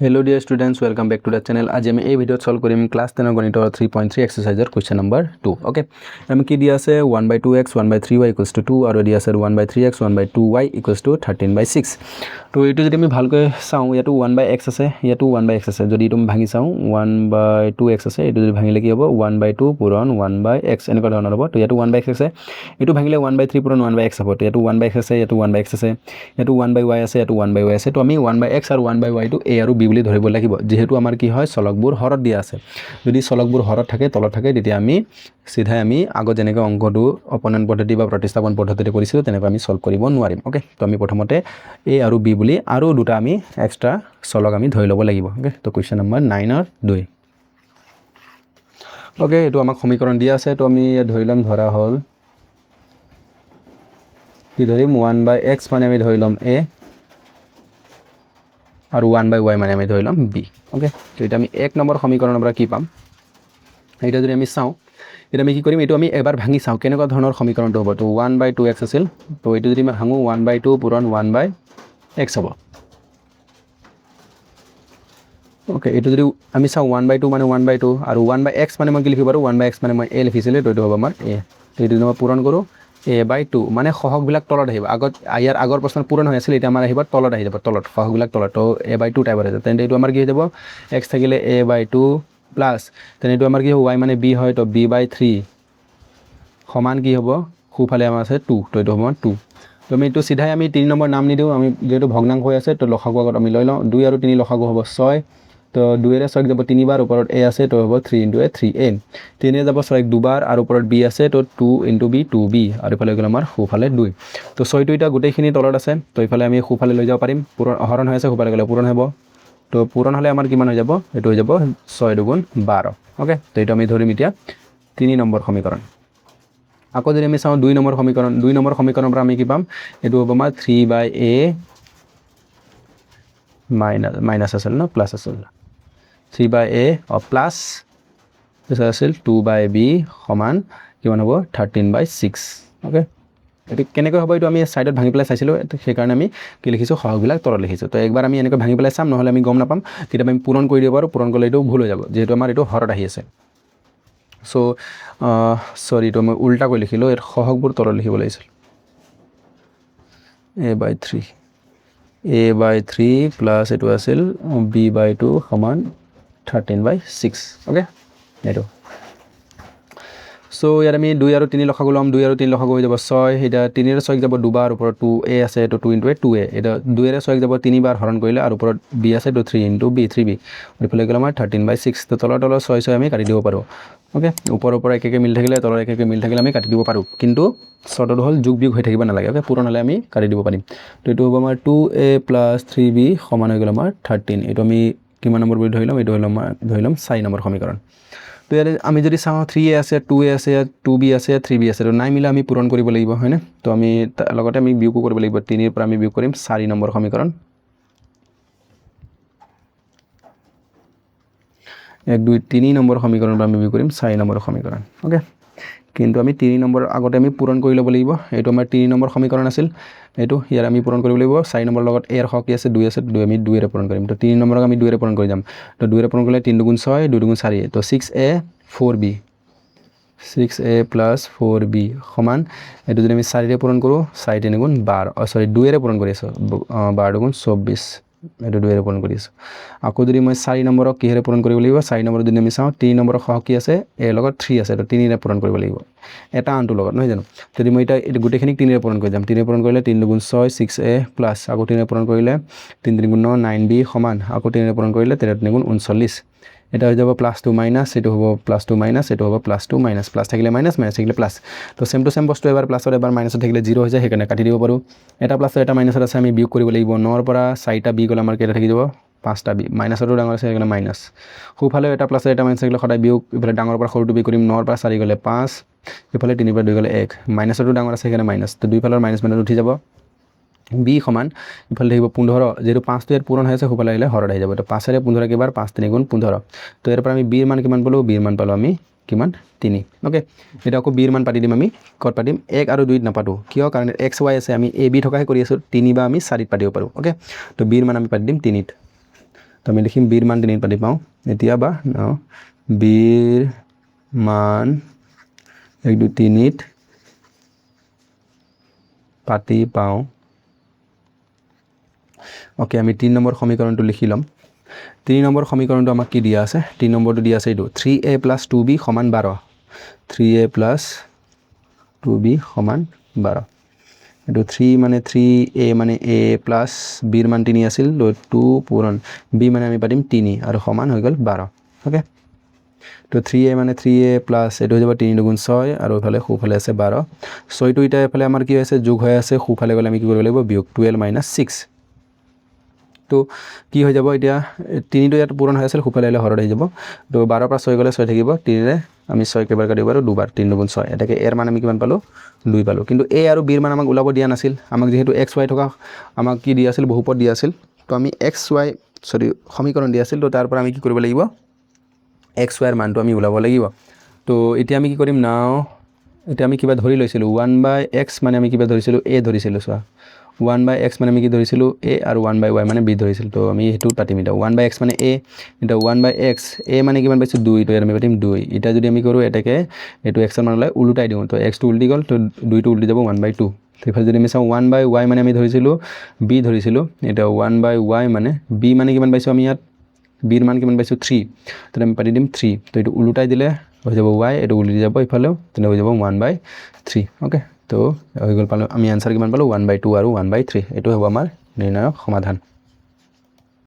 Hello dear students, welcome back to the channel. आज मैं ये वीडियो सॉल्व करें क्लास 10 गणित 3.3 एक्सरसाइजर क्वेश्चन नंबर 2. ओके हम की दिया से 1/2x 1/3y इक्वल्स टू 2 और दिया से 1/3x 1/2y इक्वल्स टू 13/6. तो ये যদি আমি ভালকৈ চাওঁ ইয়াটো 1/x আছে ইয়াটো 1/x আছে যদি তুমি ভাঙি চাওঁ 1/2x আছে এটো যদি ভাঙিলে কি হ'ব 1/2 পূৰণ 1/x এনেকুৱা ধৰণৰ হ'ব তো ইয়াটো 1/x আছে এটো ভাঙিলে 1/3 পূৰণ 1/x হ'ব তো ইয়াটো 1/x আছে ইয়াটো 1/x আছে ইয়াটো 1/y আছে ইয়াটো 1/y আছে তো আমি 1/x আৰু 1/y টো a আৰু b বুলি ধৰিব লাগিব যেহেতু আমাৰ কি হয় চলকবোৰ হৰত দিয়া আছে যদি চলকবোৰ হৰত থাকে তলত থাকে তেতিয়া আমি সিধাই আমি আগত যেনেকৈ অংকটো অপনন পদ্ধতি বা প্ৰতিস্থাপন পদ্ধতিতে কৰিছিলো তেনেকৈ আমি সলভ কৰিব নোৱাৰিম ওকে তো আমি প্ৰথমতে a আৰু b বুলি আৰু দুটা আমি এক্সট্ৰা চলক আমি ধৰি ল'ব লাগিব ওকে তো কোৱেশ্চন নম্বৰ 9 ৰ 2 ওকে এটো আমাক সমীকৰণ দিয়া আছে তো আমি ধৰি লম ধৰা হল কি ধৰিম 1/x মানে আমি ধৰি লম a और 1/y মানে আমি ধৰি লম b ওকে তো এটা আমি এক নম্বৰ সমীকৰণৰ পৰা কি পাম এটা যদি আমি চাওঁ এটা আমি কি কৰিম এটো আমি এবাৰ ভাঙি চাওঁ কেনেকুৱা ধৰণৰ সমীকৰণটো হ'ব তো 1/2x আছিল তো এটো যদি আমি ভাঙো 1/2 পূৰণ 1/x হ'ব ওকে এটো যদি আমি চাওঁ 1/2 মানে 1/2 আৰু 1/x মানে মই কি লিখিব পাৰো 1/x মানে মই a লিখিছিলে তো এটো হ'ব আমাৰ a তো এটো যদি মই পূৰণ কৰো a/2 মানে সহগ বিলাক তলত আহিব আগত ইয়াৰ আগৰ প্ৰশ্ন পূৰণ হৈ আছিল এটা আমাৰ আহিব তলত আহি যাব তলত সহগ বিলাক তলত তো a/2 টাইপৰ হৈ যাব তেন্তে এটো আমাৰ কি হৈ যাব x থাকিলে a/2 প্লাস তেনে এটো আমাৰ কি হ'ব y মানে b হয় তো b/3 সমান কি হ'ব খুফালে আমাৰ আছে 2 তো এটো হ'ব 2 তো আমি এটো সিধাই আমি 3 নম্বৰ নাম নিদিও আমি যেটো ভগ্নাংশ হৈ আছে তো লসাগু আগত আমি লৈ লওঁ 2 আৰু 3 লসাগু হ'ব 6 তো 2 এৰে 6 যাব 3 বাৰ ওপৰত a আছে তো হ'ব 3 * a 3a 3 এ যাব 6 দুবাৰ আৰু ওপৰত b আছে তো 2 * b 2b আৰু ইফালে গ'ল আমাৰ খুফালে 2 তো 6 টো এটা গোটেইখিনি তলত আছে তো ইফালে আমি খুফালে লৈ যাব পাৰিম পূৰণ হৰণ হৈ আছে খুফালে গ'লে পূৰণ হ'ব তো পূৰণ হলে আমাৰ কিমান হৈ যাব এটো হৈ যাব 6 * 12 ওকে তো এটা আমি ধৰিম এতিয়া 3 নম্বৰ সমীকৰণ আকৌ যদি আমি চাওঁ 2 নম্বৰ সমীকৰণৰ পৰা আমি কি পাম এটো হ'ব আমাৰ 3/a মাইনাস আছিল না প্লাস আছিল 3/a और प्लस this আছিল 2/b সমান কিমান হ'ব 13/6 ওকে এটো কেনেকৈ হ'ব এটো আমি সাইডত ভাঙি পেলাই চাইছিলো সেই কাৰণে আমি কি লিখিছো সহগবিলাক তলত লিখিছো তো একবাৰ আমি এনেকৈ ভাঙি পেলাই চাম নহলে আমি গম নাপাম কিটা আমি পূৰণ কৰি দিব পাৰো পূৰণ কৰিলে এটো ভুল হৈ যাব যেহেতু আমাৰ এটো হৰত আহি আছে সো সৰি তো মই উল্টা কৰি লিখিলো এৰ সহগবোৰ তলত লিখিব লাগিছিল a/3 প্লাস এটো আছিল b/2 সমান 13/6 ওকে এটো সো ইয়াৰ আমি 2 আৰু 3 লসাগু লম 2 আৰু 3 লসাগু হৈ যাব 6 এটা 3 এৰে 6 যাব দুবাৰ ওপৰত 2a আছে তো 2 * 2a এটা 2 এৰে 6 যাব 3 বাৰ হৰণ কৰিলে আৰু ওপৰত b আছে তো 3 * b 3b ইফালে গ'ল আমাৰ 13/6 তো তলত 6 আমি কাটি দিব পাৰো ওকে ওপৰ একে মিল থাকিলে তলৰ একে মিল থাকিলে আমি কাটি দিব পাৰো কিন্তু শৰ্টত হল যোগ বিয়োগ হৈ থাকিব নালাগে ওকে পূৰণ হলে আমি কাটি দিব পাৰিম তো এটো হ'ব আমাৰ 2a + 3b সমান হৈ গ'ল আমাৰ 13 এটো আমি কিমান নম্বৰ বুলি ধৰিলাম এটো হল আমাৰ ধৰিলাম 4 নম্বৰ সমীকৰণ তো ইয়াৰে আমি যদি চাওঁ 3a আছে 2a আছে 2b আছে 3b আছে তো নাই মিলা আমি পূৰণ কৰিব লাগিব হয়নে তো আমি লগতে আমি বিয়োগ কৰিব লাগিব 3 ৰ পৰা আমি বিয়োগ কৰিম 4 নম্বৰ সমীকৰণ 1 2 3 নম্বৰ সমীকৰণৰ পৰা আমি বিয়োগ কৰিম 4 নম্বৰ সমীকৰণ ওকে কিন্তু আমি 3 নম্বৰ আগতে আমি পূৰণ কৰি ল'ব লাগিব এটো আমাৰ 3 নম্বৰ সমীকৰণ আছিল এটো ইয়াৰ আমি পূৰণ কৰিব লাগিব 4 নম্বৰ লগত a ৰ হক কি আছে 2 আছে 2 আমি 2 এৰে পূৰণ কৰিম তো 3 নম্বৰক আমি 2 এৰে পূৰণ কৰি যাম তো 2 এৰে পূৰণ কৰিলে 3 * 2 = 6 2 * 2 = 4 তো 6a 4b 6a + 4b সমান এটো যদি আমি 4 এৰে পূৰণ কৰো 4 * 3 = 12 সৰি 2 এৰে পূৰণ কৰি আছো 12 * 2 = 24 এটো 2 এৰে পূৰণ কৰি আছো আকৌ যদি মই 4 নম্বৰক কিহেৰে পূৰণ কৰিব লাগিব 4 নম্বৰ যদি আমি চাওঁ 3 নম্বৰৰ সহগ কি আছে a লগত 3 আছে তো 3 এৰে পূৰণ কৰিব লাগিব এটা আনটো লগত নহয় জানো যদি মই এটা গুটেখিনি 3 এৰে পূৰণ কৰি যাম 3 এৰে পূৰণ কৰিলে 3 * 2 = 6 6a প্লাস আকৌ 3 এৰে পূৰণ কৰিলে 3 * 3 = 9 9b সমান আকৌ 3 এৰে পূৰণ কৰিলে 13 * 3 = 39 এটা হৈ যাব +2 - এটো হ'ব +2 - এটো হ'ব +2 - প্লাস থাকিলে মাইনাস মাইনাস থাকিলে প্লাস তো সেম টু সেম বস্তু এবাৰ প্লাসত এবাৰ মাইনাসত থাকিলে 0 হৈ যায় সেইকাৰণে কাটি দিব পাৰো এটা প্লাসত এটা মাইনাসত আছে আমি বিয়োগ কৰিব লাগিব 9 ৰ পৰা 4টা b গ'ল আমাৰ কেটা থাকি যাব 5টা b মাইনাসটো ডাঙৰ আছে সেইকাৰণে মাইনাস খুফালে এটা প্লাস এটা মাইনাস থাকিলে সদায় বিয়োগ ইফালে ডাঙৰৰ পৰা সৰুটো বিয়োগ কৰিম 9 ৰ পৰা 4 গ'লে 5 ইফালে 3 ৰ পৰা 2 গ'লে 1 মাইনাসটো ডাঙৰ আছে সেইকাৰণে মাইনাস তো দুই ফালৰ মাইনাস মাইনাস উঠি যাব b সমান ইফালে থাকিব 15 যেটো 5 টো এর পূৰণ হৈ আছে খুফালে আহিলে হৰত আহি যাব তো 5 এৰে 15 কেবাৰ 5 * 3 = 15 তো এৰ পৰা আমি b ৰ মান কিমান পালো b ৰ মান পালো আমি কিমান 3 ওকে এটা আকৌ b ৰ মান পাতি দিম আমি কত পাতিম 1 আৰু 2 ত নাপাতো কিয় কাৰণ x y আছে আমি a b থকাহে কৰি আছো 3 বা আমি 4 ত পাতিব পাৰো ওকে তো b ৰ মান আমি পাতি দিম 3 ত তো আমি লিখিম বিৰ মান 3 পাতি পাওঁ এতিয়া বা বিৰ মান 1 2 3 পাতি পাওঁ ওকে আমি 3 নম্বৰ সমীকৰণটো লিখি লম 3 নম্বৰ সমীকৰণটো আমাক কি দিয়া আছে 3 নম্বৰটো দিয়া আছে এইটো 3a + 2b = 12 3a + 2b = 12 এইটো 3 মানে 3a মানে a প্লাস b ৰ মান 3 আছিল 2 পূৰণ b মানে আমি পাতিম 3 আৰু সমান হৈ গ'ল 12 ওকে তো 3a মানে 3a প্লাস এটো হৈ যাব 3 দুগুণ 6 আৰু ইফালে খুফালে আছে 12 6 টো ইটা ইফালে আমাৰ কি হৈছে যোগ হৈ আছে খুফালে গলে আমি কি কৰিব লাগিব বিয়োগ 12 - 6 তো কি হৈ যাব এতিয়া 3 টো ইয়াত পূৰণ হৈ আছিল খুফালে হলে হৰত হৈ যাব তো 12 পৰা 6 গলে 6 থাকিব 3 ৰে আমি 6 কেবাৰ কাটিব পাৰো দুবাৰ 3 দুগুণ 6 এটাকে এৰ মান আমি কিমান পালো 2 পালো কিন্তু a আৰু b ৰ মান আমাক ওলাব দিয়া নাছিল আমাক যেহেতু x y থকা আমাক কি দিয়া আছিল বহুপদ দিয়া আছিল তো আমি x y সৰি সমীকৰণ দিয়া আছিল তো তাৰ পৰা আমি কি কৰিব লাগিব x y ৰ মানটো আমি ওলাব লাগিব তো এতিয়া আমি কি কৰিম নাও এতিয়া আমি কিবা ধৰি লৈছিলো 1/x মানে আমি কিবা ধৰিছিলো a ধৰিছিলো সো 1/x মানে আমি কি ধৰিছিলো a আৰু 1/y মানে b ধৰিছিল তো আমি হেতু পাতিম এটা 1/x মানে a এটা 1/x a মানে কিমান পাইছো 2 তো আমি পাতিম 2 এটা যদি আমি কৰো এটাকে এটো x ৰ মানলৈ উল্টাই দিও তো x টো উল্টি গল তো 2 টো উল্টি যাব 1/2 তো ইফালে যদি আমি চাও 1/y মানে আমি ধৰিছিলো b ধৰিছিলো এটা 1/y মানে b মানে কিমান পাইছো আমি ইয়াত b ৰ মান কিমান পাইছো 3 তো আমি পাতি দিম 3 তো এটো উল্টাই দিলে হৈ যাব y এটো উল্টি যাব ইফালেও তেনে হৈ যাব 1/3 ওকে তো হৈ গল পালো আমি आंसर কিমান পালো 1/2 আৰু 1/3 এটো হ'ব আমাৰ নিৰ্ণায়ক সমাধান